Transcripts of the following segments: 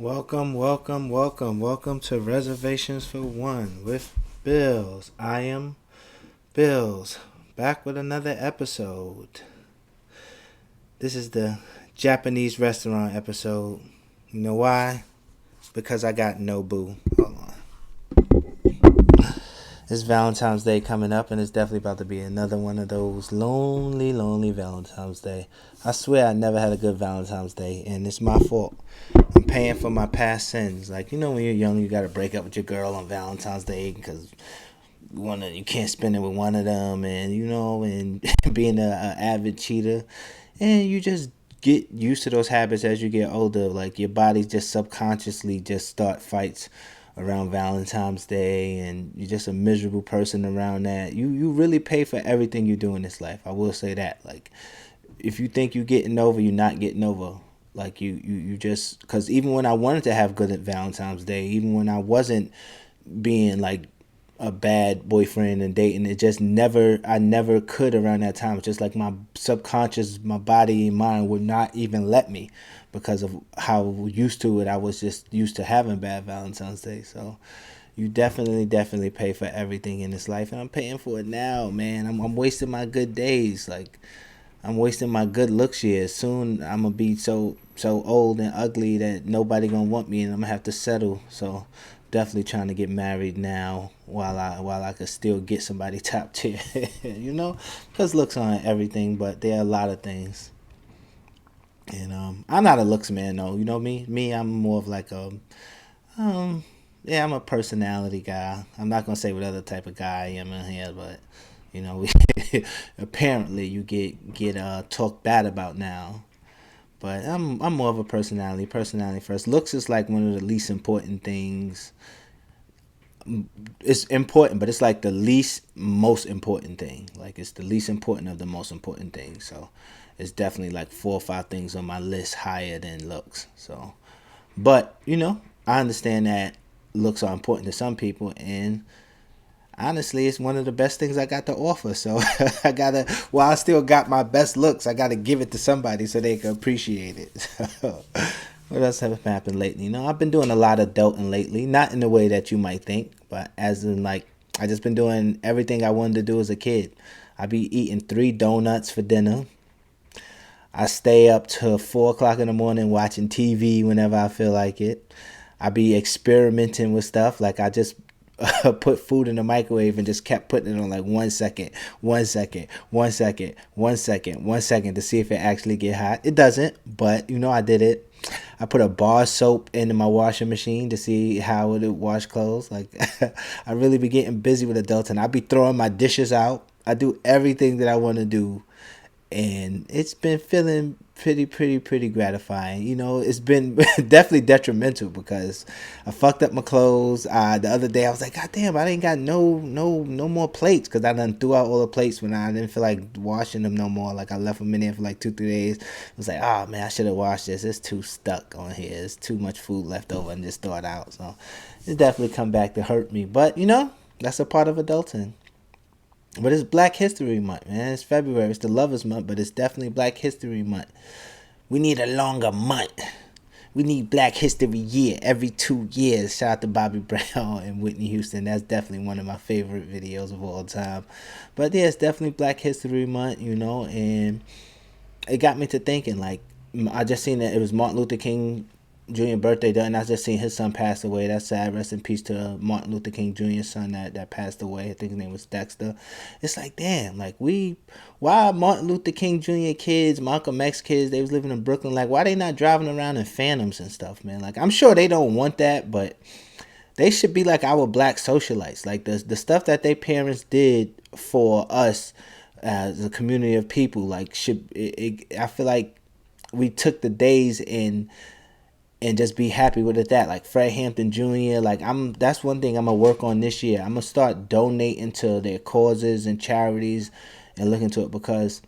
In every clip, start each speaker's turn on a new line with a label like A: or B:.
A: Welcome to Reservations for One with Bills. I am Bills, back with another episode. This is the Japanese restaurant episode. You know why? Because I got no boo. Hold on. It's Valentine's Day coming up, and it's definitely about to be another one of those lonely Valentine's Day. I swear I never had a good Valentine's Day, and it's my fault. I'm paying for my past sins. Like, when you're young, you got to break up with your girl on Valentine's Day because you can't spend it with one of them, and being a avid cheater, and you just get used to those habits as you get older. Like, your body just subconsciously just start fights around Valentine's Day, and you're just a miserable person around that. You really pay for everything you do in this life. I will say that. Like, if you think you're getting over, you're not getting over. Like, you just, because even when I wanted to have good at Valentine's Day, even when I wasn't being like a bad boyfriend and dating, it just I never could around that time. It's just like my subconscious, my body and mind would not even let me, because of how used to it I was, just used to having bad Valentine's Day. So you definitely pay for everything in this life, and I'm paying for it now, man. I'm wasting my good days. Like, I'm wasting my good looks years. Soon I'm gonna be so old and ugly that nobody gonna want me, and I'm gonna have to settle. So definitely trying to get married now while I could still get somebody top tier. Because looks aren't everything, but there are a lot of things. And I'm not a looks man though. You know me. I'm more of like um yeah, I'm a personality guy. I'm not gonna say what other type of guy I am in here, but we apparently you get talked bad about now. But I'm more of a personality first. Looks is like one of the least important things. It's important, but it's like the least most important thing. Like, it's the least important of the most important thing. So it's definitely like 4 or 5 things on my list higher than looks. So, but I understand that looks are important to some people, and honestly, it's one of the best things I got to offer. So while I still got my best looks, I gotta give it to somebody so they can appreciate it. So, what else have happened lately? I've been doing a lot of adulting lately, not in the way that you might think, but as in, like, I just been doing everything I wanted to do as a kid. I be eating 3 donuts for dinner. I stay up till 4 o'clock in the morning watching TV whenever I feel like it. I be experimenting with stuff. Like, I just put food in the microwave and just kept putting it on like 1 second, 1 second, 1 second, 1 second, 1 second to see if it actually get hot. It doesn't, but I did it. I put a bar soap into my washing machine to see how it would wash clothes. Like, I really be getting busy with adulting. I be throwing my dishes out. I do everything that I want to do, and it's been feeling pretty gratifying. It's been definitely detrimental because I fucked up my clothes. The other day I was like, God damn, I ain't got no more plates, because I done threw out all the plates when I didn't feel like washing them no more. Like, I left them in there for like 2-3 days. I was like, oh man, I should have washed this. It's too stuck on here. It's too much food left over, and just throw it out. So it's definitely come back to hurt me. But that's a part of adulting. But it's Black History Month, man. It's February. It's the Lovers Month, but it's definitely Black History Month. We need a longer month. We need Black History Year every 2 years. Shout out to Bobby Brown and Whitney Houston. That's definitely one of my favorite videos of all time. But yeah, it's definitely Black History Month, and it got me to thinking. Like, I just seen that it was Martin Luther King Jr. birthday, and I just seen his son pass away. That's sad. Rest in peace to Martin Luther King Jr.'s son that passed away. I think his name was Dexter. It's like, damn, like, why Martin Luther King Jr. kids, Malcolm X kids, they was living in Brooklyn, like, why they not driving around in Phantoms and stuff, man? Like, I'm sure they don't want that, but they should be like our black socialites. Like, the stuff that their parents did for us as a community of people, like, I feel like we took the days and just be happy with it. That, like, Fred Hampton Jr., like, that's one thing I'm gonna work on this year. I'm gonna start donating to their causes and charities and look into it, because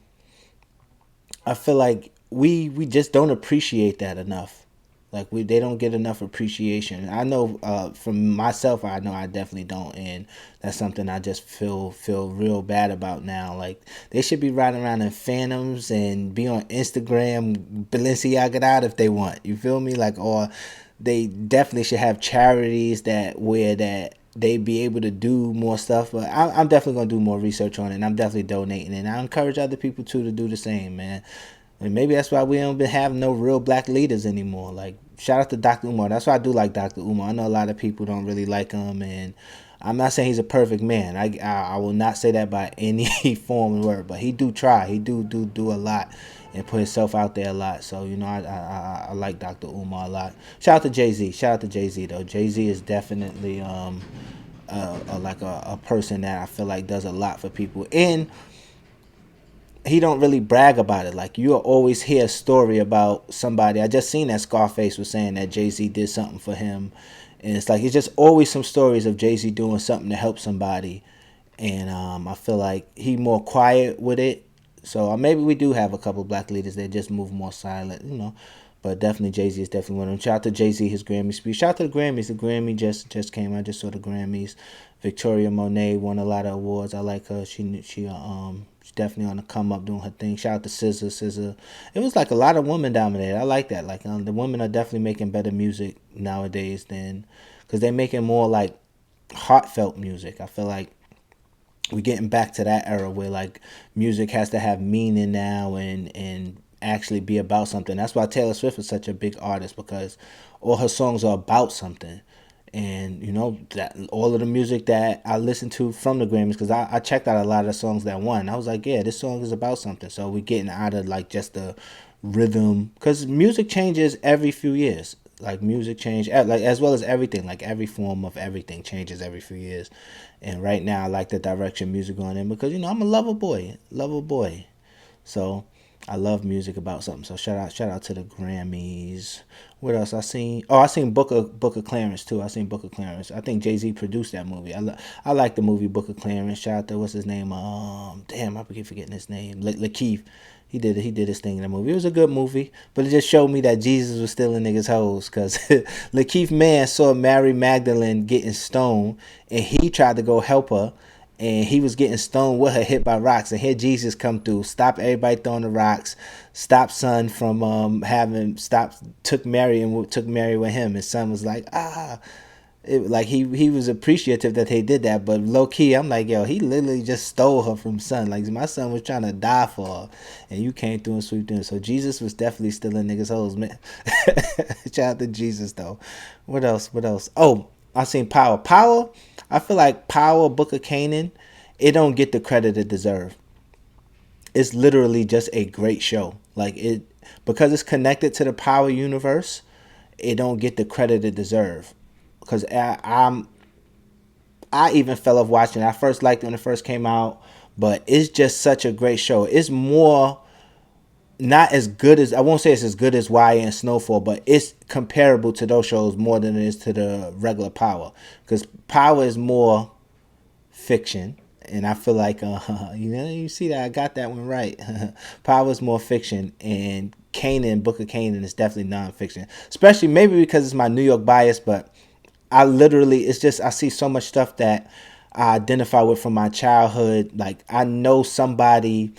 A: I feel like we just don't appreciate that enough. Like, they don't get enough appreciation. I know, from myself, I know I definitely don't, and that's something I just feel real bad about now. Like, they should be riding around in Phantoms and be on Instagram Balenciaga out if they want. You feel me? Like, or they definitely should have charities that where that they be able to do more stuff. But I'm definitely gonna do more research on it. And I'm definitely donating, and I encourage other people too to do the same, man. And maybe that's why we don't been having no real black leaders anymore. Like shout out to Dr. Umar. That's why I do like Dr. Umar. I know a lot of people don't really like him, and I'm not saying he's a perfect man. I will not say that by any form of word, but he do try. He do a lot and put himself out there a lot. So I like Dr. Umar a lot. Shout out to Jay Z. Shout out to Jay Z though. Jay Z is definitely like a person that I feel like does a lot for people, and he don't really brag about it. Like you'll always hear a story about somebody. I just seen that Scarface was saying that Jay Z did something for him, and it's like it's just always some stories of Jay Z doing something to help somebody, and I feel like he more quiet with it. So maybe we do have a couple black leaders that just move more silent, you know. But definitely Jay Z is definitely one of them. Shout out to Jay Z, his Grammy speech. Shout out to the Grammys. The Grammy just came. I just saw the Grammys. Victoria Monet won a lot of awards. I like her. She's definitely on the come up doing her thing. Shout out to SZA. It was like a lot of women dominated. I like that. Like the women are definitely making better music nowadays than because they're making more like heartfelt music. I feel like we're getting back to that era where like music has to have meaning now and actually be about something. That's why Taylor Swift is such a big artist because all her songs are about something. And you know that all of the music that I listened to from the Grammys, because I checked out a lot of the songs that won. I was like, yeah, this song is about something. So we're getting out of like just the rhythm, because music changes every few years. Like music change, like as well as everything. Like every form of everything changes every few years. And right now, I like the direction music going in because I'm a lover boy. So I love music about something. So shout out to the Grammys. What else I seen? Oh, I seen Book of Clarence too. I seen Book of Clarence. I think Jay Z produced that movie. I like the movie Book of Clarence. Shout out to what's his name? Damn, I keep forgetting his name. Lakeith. He did his thing in the movie. It was a good movie, but it just showed me that Jesus was still in niggas' hoes. Cause Lakeith Man saw Mary Magdalene getting stoned, and he tried to go help her, and he was getting stoned with her, hit by rocks. And here Jesus come through, stop everybody throwing the rocks, stop son from having stop took Mary and took Mary with him. His son was like like he was appreciative that they did that, but low key I'm like, yo, he literally just stole her from son. Like my son was trying to die for her, and you came through and swooped in. So Jesus was definitely still in niggas' hoes, man. Shout out to Jesus though. What else? What else? Oh, I seen Power. Power. I feel like Power, Book of Canaan, it don't get the credit it deserves. It's literally just a great show. Like it because it's connected to the Power universe. It don't get the credit it deserves. Because I even fell off watching it. I first liked it when it first came out, but it's just such a great show. It's more not as good as I won't say it's as good as YA and Snowfall, but it's comparable to those shows more than it is to the regular Power. Because Power is more fiction, and I feel like you see that I got that one right. Power is more fiction, and Canaan, Book of Canaan, is definitely nonfiction. Especially maybe because it's my New York bias, but I literally it's just I see so much stuff that I identify with from my childhood. Like I know somebody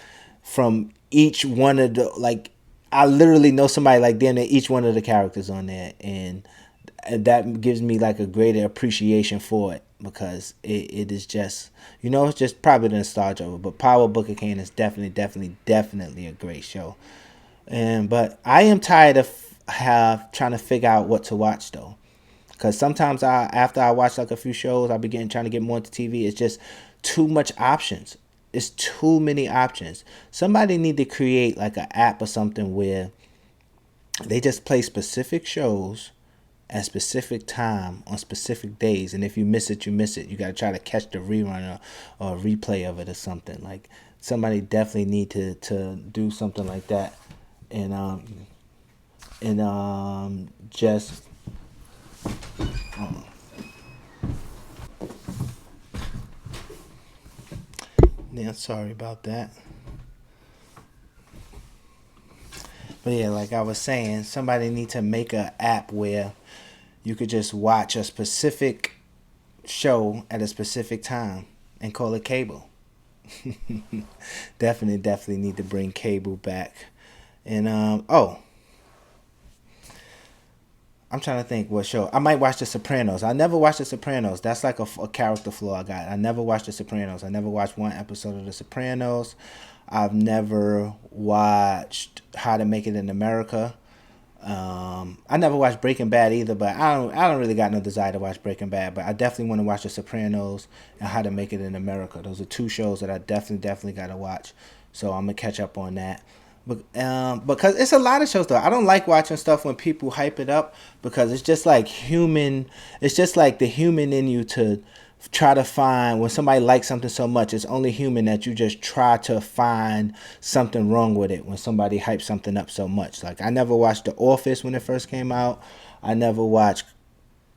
A: from each one of the like I literally know somebody like damn near each one of the characters on there, and that gives me like a greater appreciation for it because it is just it's just probably the nostalgia of it. But Power Book of Kane is definitely a great show. And but I am tired of have trying to figure out what to watch though. Cause sometimes after I watch like a few shows, I begin trying to get more into TV. It's just too much options. It's too many options. Somebody need to create like an app or something where they just play specific shows at specific time on specific days, and if you miss it, you miss it. You gotta try to catch the rerun or replay of it or something. Like somebody definitely need to do something like that, and just yeah, sorry about that. But yeah, like I was saying, somebody need to make an app where you could just watch a specific show at a specific time and call it cable. Definitely need to bring cable back. And I'm trying to think what show. I might watch The Sopranos. I never watched The Sopranos. That's like a character flaw I got. I never watched The Sopranos. I never watched one episode of The Sopranos. I've never watched How to Make It in America. I never watched Breaking Bad either, but I don't really got no desire to watch Breaking Bad. But I definitely want to watch The Sopranos and How to Make It in America. Those are two shows that I definitely got to watch. So I'm gonna catch up on that. But because it's a lot of shows though. I don't like watching stuff when people hype it up because it's just like human. It's just like the human in you to try to find when somebody likes something so much. It's only human that you just try to find something wrong with it when somebody hypes something up so much. Like I never watched The Office when it first came out. I never watched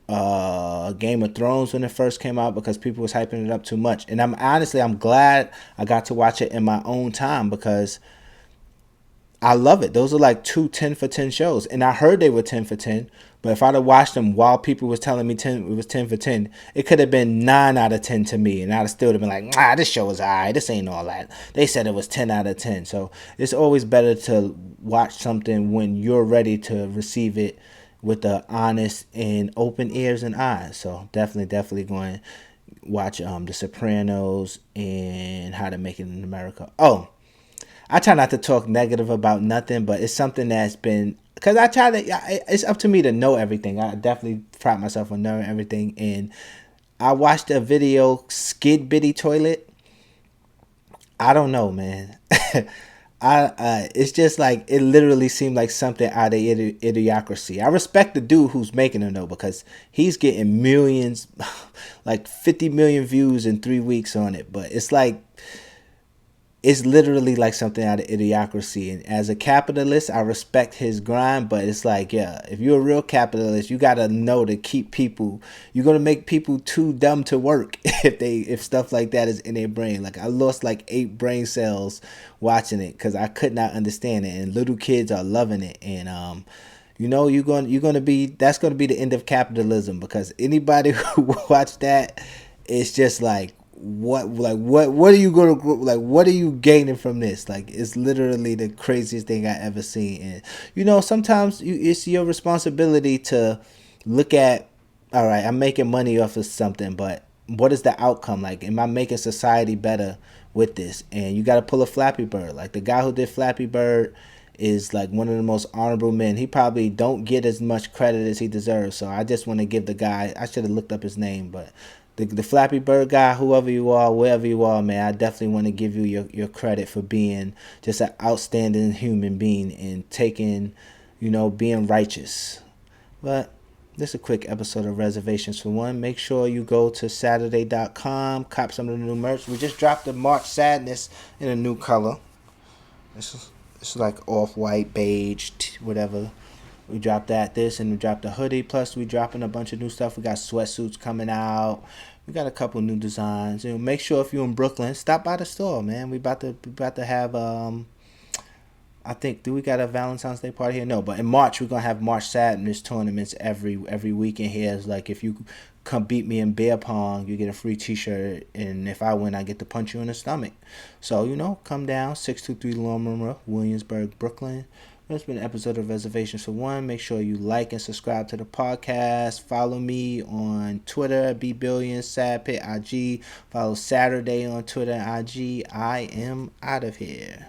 A: Game of Thrones when it first came out because people was hyping it up too much. And I'm glad I got to watch it in my own time because I love it. Those are like two 10 for 10 shows. And I heard they were 10 for 10. But if I'd have watched them while people was telling me it was 10 for 10, it could have been 9 out of 10 to me. And I'd have still been like, this show is alright. This ain't all that. They said it was 10 out of 10. So it's always better to watch something when you're ready to receive it with the honest and open ears and eyes. So definitely going to watch The Sopranos and How to Make It in America. Oh, I try not to talk negative about nothing, but it's something that's been because I try to. It's up to me to know everything. I definitely pride myself on knowing everything. And I watched a video, Skid Bitty Toilet. I don't know, man. It's just like it literally seemed like something out of Idiocracy. I respect the dude who's making it though because he's getting millions, like 50 million views in 3 weeks on it. But it's literally like something out of Idiocracy. And as a capitalist, I respect his grind, but it's like, yeah, if you're a real capitalist, you gotta know to keep people. You're gonna make people too dumb to work if stuff like that is in their brain. Like I lost like 8 brain cells watching it because I could not understand it, and little kids are loving it, and you're gonna be that's gonna be the end of capitalism because anybody who watch that, it's just like what are you gonna like what are you gaining from this? Like it's literally the craziest thing I ever seen. And sometimes it's your responsibility to look at, all right, I'm making money off of something, but what is the outcome? Like am I making society better with this? And you got to pull a Flappy Bird. Like the guy who did Flappy Bird is like one of the most honorable men. He probably don't get as much credit as he deserves. So I just want to give the guy, I should have looked up his name, but the Flappy Bird guy, whoever you are, wherever you are, man, I definitely want to give you your credit for being just an outstanding human being and taking, being righteous. But this is a quick episode of Reservations for One. Make sure you go to Saturday.com, cop some of the new merch. We just dropped the March Sadness in a new color. It's like off-white, beige, whatever. We dropped this, and we dropped a hoodie. Plus, we dropping a bunch of new stuff. We got sweatsuits coming out. We got a couple new designs. Make sure if you're in Brooklyn, stop by the store, man. We about to have I think, do we got a Valentine's Day party here? No, but in March we're gonna have March Sadness tournaments every weekend here. It's like if you come beat me in beer pong, you get a free T-shirt, and if I win, I get to punch you in the stomach. So come down 623 Longmore, Williamsburg, Brooklyn. That's been an episode of Reservations for One. Make sure you like and subscribe to the podcast. Follow me on Twitter, BBillion, SadPit, IG. Follow Saturday on Twitter and IG. I am out of here.